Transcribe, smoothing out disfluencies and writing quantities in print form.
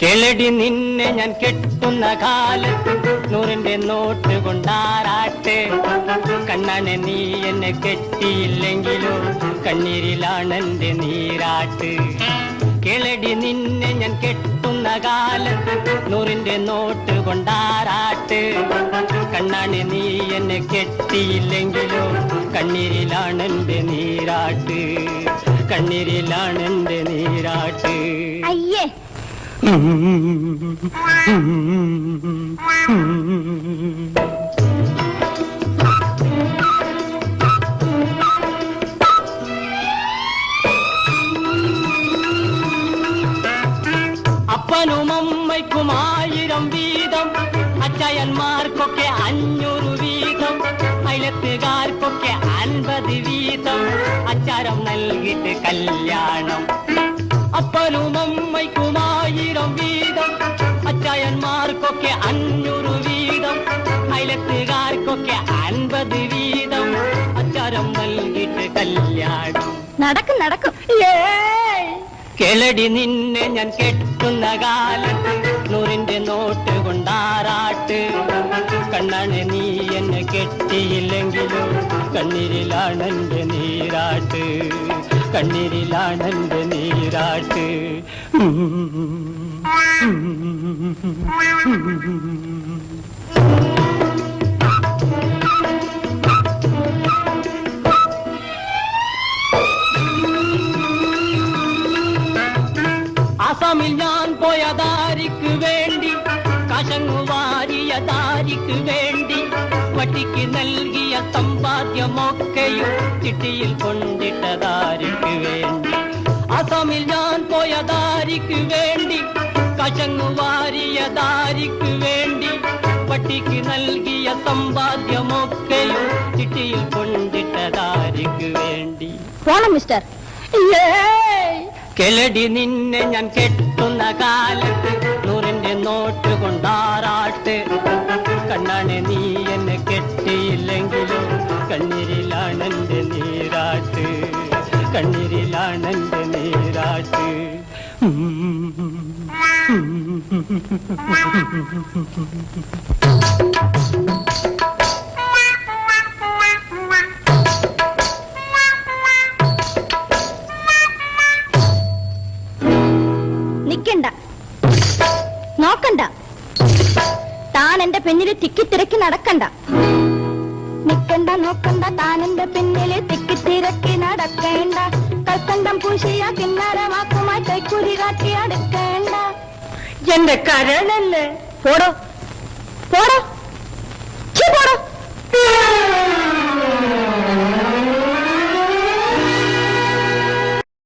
കിളടി നിന്നെ ഞാൻ കെട്ടുന്ന കാലത്ത് 100ന്റെ നോട്ട് കൊണ്ടാറാട്ട്. കണ്ണാനെ നീ എന്നെ കെട്ടിയില്ലെങ്കിലോ കണ്ണീരിലാണെന്റെ നീരാട്ട്. കിളടി നിന്നെ ഞാൻ കെട്ടുന്ന കാലത്ത് 100ന്റെ നോട്ട് കൊണ്ടാറാട്ട്. കണ്ണാനെ നീ എന്നെ കെട്ടിയില്ലെങ്കിലോ കണ്ണീരിലാണെന്റെ നീരാട്ട്. കണ്ണീരിലാണെന്റെ നീരാട്ട്. അയ്യേ അപ്പനും അമ്മയ്ക്കും 1000 വീതം, അച്ചായന്മാർക്കൊക്കെ 500 വീതം, അയലത്തുകാർക്കൊക്കെ 50 വീതം, അച്ചാരം നൽകിയിട്ട് കല്യാണം. അപ്പനും അമ്മയ്ക്കും 1000 വീതം, അച്ചായന്മാർക്കൊക്കെ 500 വീതം, അയലത്തുകാർക്കൊക്കെ 50 വീതം, അച്ചാരം നൽകിയിട്ട് കല്യാണം. നടക്കും നടക്കും. കിളടി നിന്നെ ഞാൻ കെട്ടുന്ന കാലത്ത് 100ന്റെ നോട്ട് കൊണ്ടാറാട്ട്. കണ്ണാനെ നീ എന്നെ കെട്ടിയില്ലെങ്കിലോ കണ്ണീരിലാണെന്റെ നീരാട്ട്. കണ്ണീരിലാണെന്റെ നീരാട്ട്. ആസാമിൽ ഞാൻ പോയ ദാരിക്ക് വേണ്ടി, കശങ്ങു വാരിയ ദാരിക്ക് വേണ്ടി, വട്ടിക്ക് നൽകിയ സമ്പാദ്യമൊക്കെയും ചിട്ടിയിൽ കൊണ്ടിട്ട ദാരിക്ക് വേണ്ടി. ആസാമിൽ ഞാൻ പോയ ദാരിക്ക് വേണ്ടി, കശങ്ങു വാരിയ ദാരിക്ക് വേണ്ടി, വട്ടിക്ക് നൽകിയ സമ്പാദ്യമൊക്കെയും ചിട്ടിയിൽ കൊണ്ടിട്ട ദാരിക്ക് വേണ്ടി. പോണം മിസ്റ്റർ. കിളടി നിന്നെ ഞാൻ കെട്ടുന്ന കാലത്ത് 100ന്റെ നോട്ട് കൊണ്ടാറാട്ട്. കണ്ണാനെ നീ എന്നെ കെട്ടിയില്ലെങ്കിലോ കണ്ണീരിലാണെന്റെ നീരാട്ട്. കണ്ണീരിലാണെന്റെ നീരാട്ട്. നിക്കണ്ട, നോക്കണ്ട, താൻ എന്റെ പിന്നില് തിക്കിത്തിരക്കി നടക്കണ്ട. നിക്കണ്ട, നോക്കണ്ട, താൻ എന്റെ പിന്നില് തിക്കിത്തിരക്കി നടക്കേണ്ട. കൽക്കണ്ടം പൂശിയ കിന്നാരമാക്കുമായി കൈക്കൂലി കാട്ടി അടുക്കേണ്ട. എന്റെ കരളല്ലേ പോടോ.